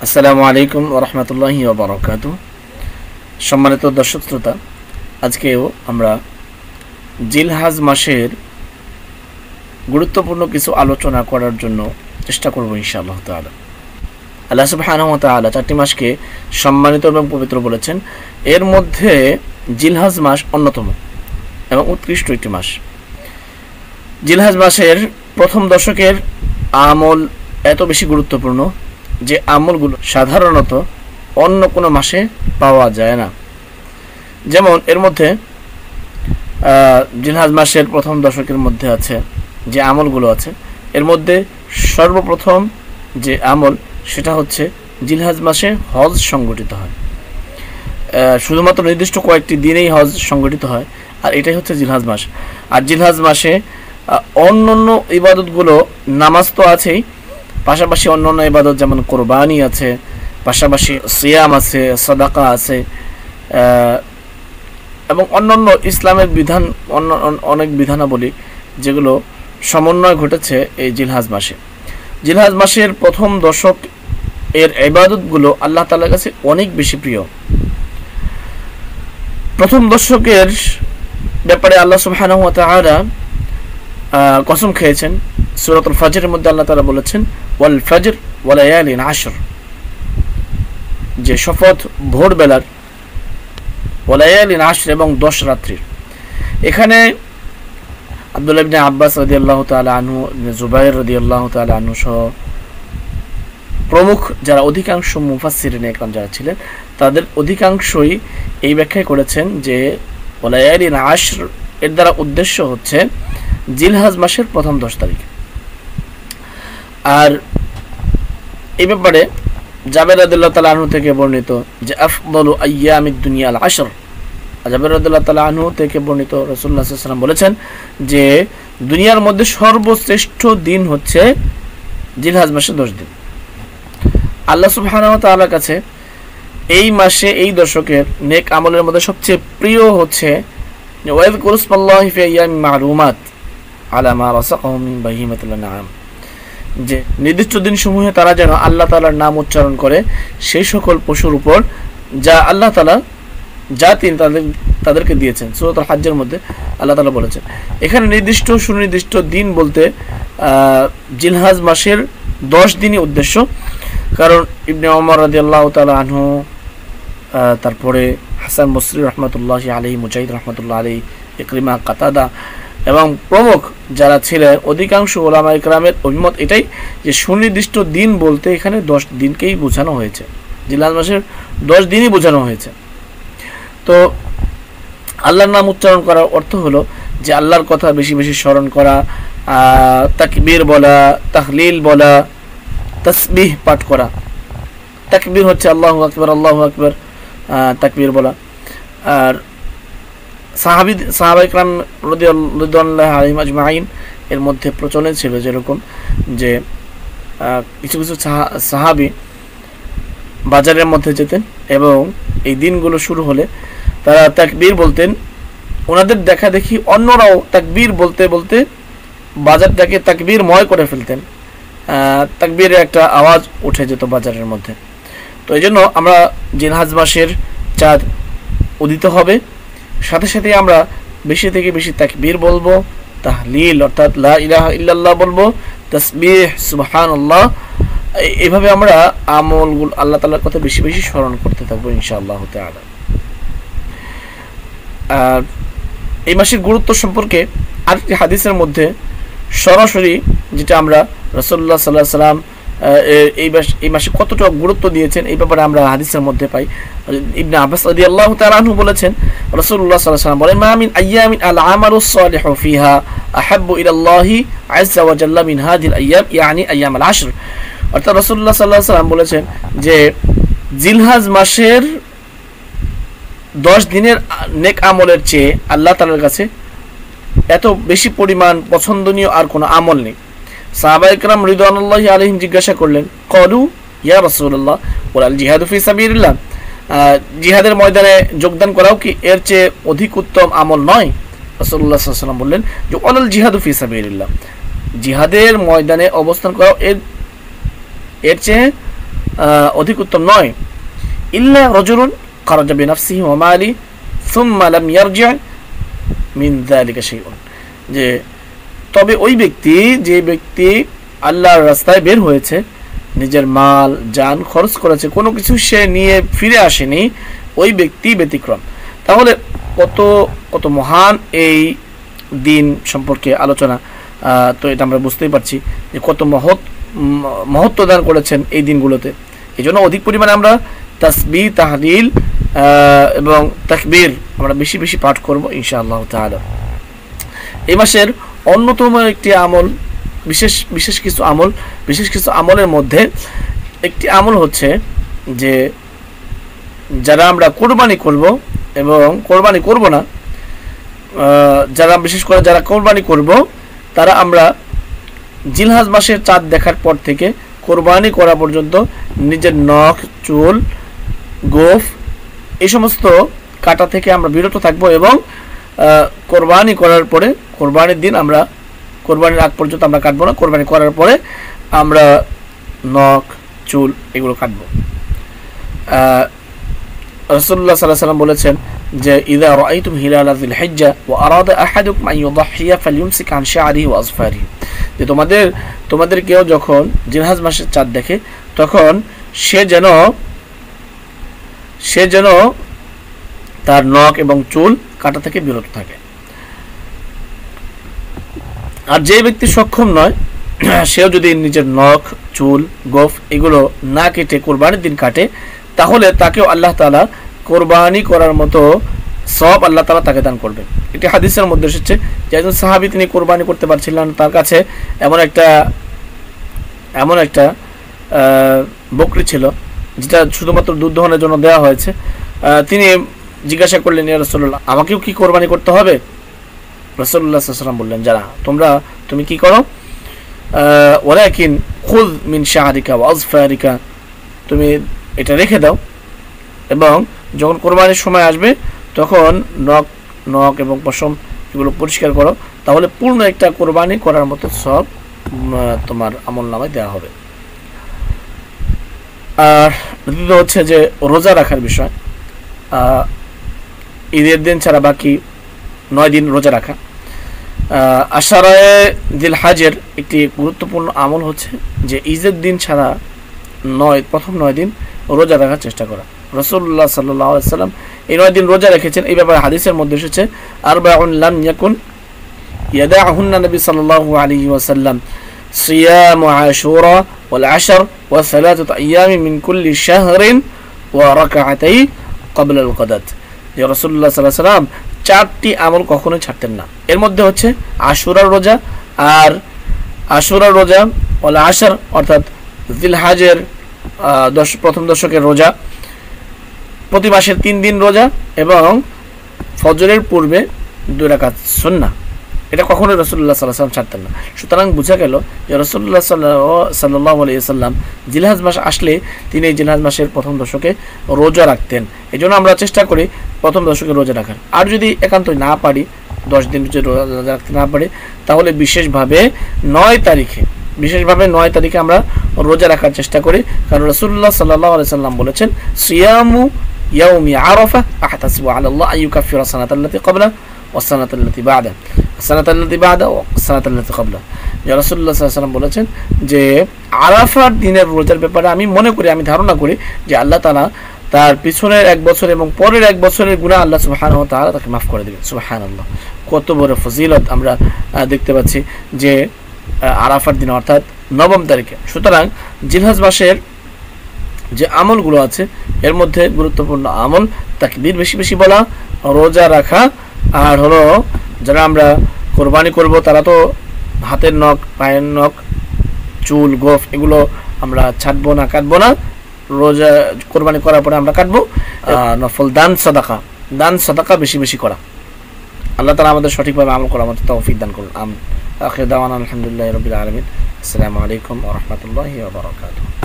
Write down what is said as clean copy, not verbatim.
আসসালামু আলাইকুম ওয়া রাহমাতুল্লাহি ওয়া বারাকাতুহু। সম্মানিত দর্শক শ্রোতা, আজকেও আমরা জিলহজ মাসের গুরুত্বপূর্ণ কিছু আলোচনা করার জন্য চেষ্টা করব ইনশাআল্লাহ তাআলা। আল্লাহ সুবহানাহু ওয়া তাআলা চারটি মাসকে সম্মানিত এবং পবিত্র বলেছেন। এর মধ্যে জিলহজ মাস অন্যতম এবং উৎকৃষ্ট একটি মাস। জিলহজ মাসের প্রথম দশকের আমল এত বেশি গুরুত্বপূর্ণ যে আমলগুলো সাধারণত অন্য কোনো মাসে পাওয়া যায় না। যেমন এর মধ্যে জিলহজ মাসের প্রথম দশকের মধ্যে আছে যে আমলগুলো আছে, এর মধ্যে সর্বপ্রথম যে আমল সেটা হচ্ছে জিলহজ মাসে হজ সংগঠিত হয়। শুধুমাত্র নির্দিষ্ট কয়েকটি দিনেই হজ সংগঠিত হয়, আর এটাই হচ্ছে জিলহজ মাস। আর জিলহজ মাসে অন্যান্য ইবাদতগুলো, নামাজ তো আছেই, পাশাপাশি অন্যান্য ইবাদত যেমন কোরবানি আছে, পাশাপাশি সিয়াম আছে, সাদাকা আছে, এবং অন্যান্য ইসলামের বিধান, অনেক বিধানাবলী যেগুলো সমন্বয় ঘটেছে এই জিলহজ মাসে। জিলহজ মাসের প্রথম দশক এর ইবাদতগুলো আল্লাহ তাআলার কাছে অনেক বেশি প্রিয়। প্রথম দশকের ব্যাপারে আল্লাহ সুবহানাহু ওয়া তাআলা কসম খেয়েছেন। সূরাতুল ফাজরের মধ্যে আল্লাহ তাআলা বলেছেন, ওয়াল ফাজর ওয়া লায়ালিন আশর, যে শপথ ভোরবেলার, ওয়া লায়ালিন আশর এবং 10 রাত্রির। এখানে আব্দুল্লাহ ইবনে আব্বাস রাদিয়াল্লাহু তাআলা আনহু, ইবনে জুবাইর রাদিয়াল্লাহু তাআলা আনহু সহ প্রমুখ যারা অধিকাংশ মুফাসসিরিন একরাম যারা ছিলেন, তাদের অধিকাংশই এই ব্যাখ্যা করেছেন যে ওয়া লায়ালিন আশর এর দ্বারা উদ্দেশ্য হচ্ছে জিলহজ মাসের প্রথম 10 তারিখ। আর এই ব্যাপারে জাবের রাদিয়াল্লাহু তাআলা আনহু থেকে বর্ণিত যে আফদালু আইয়ামিদ দুনিয়া আল আশর, জাবের রাদিয়াল্লাহু তাআলা আনহু থেকে বর্ণিত রাসূলুল্লাহ সাল্লাল্লাহু আলাইহি ওয়াসাল্লাম বলেছেন যে দুনিয়ার মধ্যে সর্বশ্রেষ্ঠ দিন হচ্ছে জিলহজ মাসের 10 দিন। আল্লাহ সুবহানাহু ওয়া তাআলার কাছে এই মাসে, এই দশকের নেক আমলের মধ্যে সবচেয়ে প্রিয় হচ্ছে ওয়াযকুরু ইসমাল্লাহি ফি আইয়ামিন মা'লুমাত আলা মা রাযাকাহুম মিন বাহিমাতিল আনআম, যে নির্দিষ্ট দিনসমূহে তারা যেন আল্লাহ তাআলার নাম উচ্চারণ করে সেই সকল পশুর উপর যা আল্লাহ তাআলা তিনি তাদেরকে দিয়েছেন। সূরাতুল হজ্জের মধ্যে আল্লাহ তাআলা বলেছেন। এখানে নির্দিষ্ট সুনির্দিষ্ট দিন বলতে জিলহজ মাসের 10 দিনই উদ্দেশ্য। কারণ ইবনে ওমর রাদিয়াল্লাহু তাআলা আনহু, তারপরে হাসান বসরি রাহমাতুল্লাহি আলাইহি, মুজাহিদ রাহমাতুল্লাহি আলাইহি, ইকরিমা, কাতাদা এবং প্রমুখ যারা ছিলেন, অধিকাংশ উলামা ইকরামের অভিমত এটাই যে সুনির্দিষ্ট দিন বলতে এখানে 10 দিনকেই বোঝানো হয়েছে। জিলহজ মাসের 10 দিনই বোঝানো হয়েছে। তো আল্লাহর নাম উচ্চারণ করার অর্থ হলো যে আল্লাহর কথা বেশি বেশি স্মরণ করা, তাকবীর বলা, তাহলিল বলা, তাসবিহ পাঠ করা। তাকবীর হচ্ছে আল্লাহু আকবার, আল্লাহু আকবার, তাকবীর বলা। আর সাহাবা ইকরাম রাদিয়াল্লাহু আলাইহিম আজমাইন এর মধ্যে প্রচলন ছিল যেরকম যে কিছু কিছু সাহাবী বাজারের মধ্যে যেতেন এবং এই দিনগুলো শুরু হলে তারা তাকবীর বলতেন। ওনাদের দেখা দেখি অন্যরাও তাকবীর বলতে বলতে বাজারটাকে তাকবীরময় করে ফেলতেন। তাকবীরের একটা আওয়াজ উঠে যেত বাজারের মধ্যে। তো এই জন্য আমরা জিলহজ মাসের চাঁদ উদিত হবে, সাথে সাথে আমরা বেশি থেকে বেশি তাকবীর বলবো, তাহলিল অর্থাৎ লা ইলাহা ইল্লাল্লাহ বলবো, তাসবিহ, সুবহানাল্লাহ। এইভাবে আমরা আমলগুলো আল্লাহ তাআলার কথা বেশি বেশি স্মরণ করতে থাকবো ইনশাআল্লাহ তাআলা। আর এই মাসের গুরুত্ব সম্পর্কে আরেকটি হাদিসের মধ্যে সরাসরি যেটা আমরা রাসূলুল্লাহ সাল্লাল্লাহু আলাইহি ওয়াসাল্লাম এই মাসে কতটা গুরুত্ব দিয়েছেন এই ব্যাপারে আমরা হাদিসের মধ্যে পাই। ইবনে আব্বাস রাদিয়াল্লাহু তাআলা আনহু বলেছেন, রাসূলুল্লাহ সাল্লাল্লাহু আলাইহি ওয়াসাল্লাম বলেন, মা মিন আইয়ামিন আল আমালুস সালিহু ফিহা আহাব্বু ইলাল্লাহি আযজা ওয়া জাল্লা মিন হাযিল আইয়াম, ইয়ানি আইয়াম আল আশর। অর্থাৎ রাসূলুল্লাহ সাল্লাল্লাহু আলাইহি ওয়াসাল্লাম বলেছেন যে জিলহজ মাসের 10 দিনের নেক আমলের চেয়ে আল্লাহ তাআলার কাছে এত বেশি পরিমাণ পছন্দনীয় আর কোনো আমল নেই। সাহাবা ইকরাম রিদওয়ানুল্লাহি আলাইহিম জিজ্ঞাসা করলেন, ক্বালু ইয়া রাসূলুল্লাহ ওয়াল জিহাদু ফি সাবিলিল্লাহ, জিহাদের ময়দানে যোগদান করাও কি এর চেয়ে অধিক উত্তম আমল নয়? রাসূলুল্লাহ সাল্লাল্লাহু আলাইহি ওয়াসাল্লাম বললেন যে ওয়াল জিহাদু ফি সাবিলিল্লাহ, জিহাদের ময়দানে অবস্থান করাও এর চেয়ে অধিক উত্তম নয়। ইল্লা রাজুলুন খারাজা বিনাফসিহি ওয়া মালি সুম্মা লাম ইয়ারজি' মিন যালিকা শাইউন, যে তবে ওই ব্যক্তি, যে ব্যক্তি আল্লাহর রাস্তায় বের হয়েছে, নিজের মাল জান খরচ করেছে, কোনো কিছু সে নিয়ে ফিরে আসেনি, ওই ব্যক্তি ব্যতিক্রম। তাহলে কত কত মহান এই দিন সম্পর্কে আলোচনা, তো এটা আমরা বুঝতেই পারছি যে কত মহত্ব দান করেছেন এই দিনগুলোতে। এই জন্য অধিক পরিমাণে আমরা তাসবিহ, তাহলিল এবং তাকবীর আমরা বেশি বেশি পাঠ করব ইনশাআল্লাহ তাআলা। এই মাসের অন্যতম একটি আমল, বিশেষ কিছু আমলের মধ্যে একটি আমল হচ্ছে যে যারা আমরা কোরবানি করব এবং কোরবানি করব না, যারা বিশেষ করে যারা কোরবানি করব, তারা আমরা জিলহজ মাসের চাঁদ দেখার পর থেকে কোরবানি করা পর্যন্ত নিজের নখ, চুল, গোফ এই সমস্ত কাটা থেকে আমরা বিরত থাকব এবং কোরবানি করার পরে, কোরবানির দিন আমরা, কোরবানির আগ পর্যন্ত আমরা কাটবো না, কোরবানি করার পরে আমরা নখ, চুল এগুলো কাটবো। রাসূলুল্লাহ সাল্লাল্লাহু আলাইহি ওয়াসাল্লাম বলেছেন যে ইযা রাআইতুম হিলালা যিল হিজ্জা ওয়া আরাদা আহাদুকুম আন ইউদাহহিয়া ফালইউমসিক আন শা'রিহি ওয়া আযফারিহি, যে তোমাদের কেউ যখন জিলহজ মাসের চাঁদ দেখে তখন সে যেন তার নখ এবং চুল কাটা থেকে বিরত থাকে। আর যে ব্যক্তি সক্ষম নয়, সেও যদি নিজের নখ, চুল, গোফ এগুলো না কেটে কোরবানির দিন কাটে, তাহলে তাকেও আল্লাহ তাআলা কোরবানি করার মতো সওয়াব আল্লাহ তাআলা তাকে দান করবেন। এটি হাদিসের মধ্যে এসেছে যে একজন সাহাবী, তিনি কোরবানি করতে পারছিলেন, তার কাছে এমন একটা বকরি ছিল যেটা শুধুমাত্র দুধ দহনের জন্য দেওয়া হয়েছে। তিনি জিজ্ঞাসা করলেন, ইয়া রাসূলুল্লাহ, আমাকেও কি কোরবানি করতে হবে? রাসূলুল্লাহ সাল্লাল্লাহু আলাইহি ওয়াসাল্লাম বললেন, যারা তুমি কি করো, ওয়ালাকিন খুয মিন শা'রিকা ওয়া আযফারিকা, তুমি এটা রেখে দাও এবং যখন কোরবানির সময় আসবে তখন নখ এবং পশম এগুলো পরিষ্কার করো, তাহলে পূর্ণ একটা কোরবানি করার মতো সব তোমার আমলনামায় দেওয়া হবে। আর দ্বিতীয় হচ্ছে যে রোজা রাখার বিষয়, ঈদের দিন ছাড়া বাকি 9 দিন রোজা রাখা। আশারায়ে জিলহজের একটি গুরুত্বপূর্ণ আমল হচ্ছে যে ঈদের দিন ছাড়া প্রথম 9 দিন রোজা রাখার চেষ্টা করা। রাসূলুল্লাহ সাল্লাল্লাহু আলাইহি ওয়াসাল্লাম এই 9 দিন রোজা রেখেছেন। এই ব্যাপারে হাদিসের মধ্যে এসেছে, আরবাউন লাম ইয়াকুন ইয়াদাহুন্না নবী সাল্লাল্লাহু আলাইহি ওয়াসাল্লাম সিয়াম আশুরা ওয়াল আশর ওয়া সালাসাতু আইয়াম মিন কুল্লি শাহরিন ওয়া রাকআতাই ক্বাবলা আল গাদাত। যে রাসূলুল্লাহ সাল্লাল্লাহু আলাইহি ওয়াসাল্লাম 4টি আমল কখনোই ছাড়তেন না। এর মধ্যে হচ্ছে আশুরার রোজা, আর আশুরার রোজা ওয়াল আশর অর্থাৎ জিলহজের প্রথম দশকের রোজা, প্রতি মাসের 3 দিন রোজা এবং ফজরের পূর্বে 2 রাকাত সুন্নাহ, এটা কখনোই রাসূলুল্লাহ সাল্লাল্লাহু আলাইহি ওয়াসাল্লাম ছাড়তেন না। সুতরাং বোঝা গেল যে রাসূলুল্লাহ সাল্লাল্লাহু আলাইহি ওয়াসাল্লাম জিলহজ মাস আসলে তিনি এই জিলহজ মাসের প্রথম দশকে রোজা রাখতেন। এই জন্য আমরা চেষ্টা করি প্রথম দশকে রোজা রাখার। আর যদি একান্তই না পারি, 10 দিন রোজা রাখতে না পারি, তাহলে বিশেষভাবে 9 তারিখে আমরা রোজা রাখার চেষ্টা করি। কারণ রাসূলুল্লাহ সাল্লাল্লাহু আলাইহি ওয়াসাল্লাম বলেছেন, সিয়ামু ইয়াউমি আরাফা আহতাসিবু আলাল্লাহ আইয়ুকাফিরা সানাতাল্লাতী ক্বাবলা ওয়া সানাতাল্লাতী বা'দা ওয়া সানাতাল্লাতী ক্বাবলা। যে রাসূলুল্লাহ সাল্লাল্লাহু আলাইহি ওয়াসাল্লাম বলেছেন যে আরাফার দিনের রোজার ব্যাপারে আমি ধারণা করি যে আল্লাহ তাআলা তার পিছনের 1 বছর এবং পরের 1 বছরের গুনাহ আল্লাহ সুবহানাহু ওয়া তাআলা তাকে মাফ করে দিবেন। সুবহানাল্লাহ, কত বড় ফজিলত আমরা দেখতে পাচ্ছি যে আরাফার দিন অর্থাৎ 9 তারিখে। সুতরাং জিলহজ মাসের যে আমলগুলো আছে এর মধ্যে গুরুত্বপূর্ণ আমল তাকবীর বেশি বেশি বলা, রোজা রাখা, আর হলো যারা আমরা কোরবানি করব তারা তো হাতের নখ, পায়ের নখ, চুল, গোফ এগুলো আমরা ছাড়বো না, কাটবো না। রোজা কোরবানি করার পরে আমরা কাটবো। নফল দান সাদাকা বেশি বেশি করা। আল্লাহ তাআলা আমাদের সঠিকভাবে আমল করার মতো তৌফিক দান করুন। আমিন। আখির দাওয়ানা আলহামদুলিল্লাহি রাব্বিল আলামিন। আসসালামু আলাইকুম ওয়া রাহমাতুল্লাহি ওয়া বারাকাতুহু।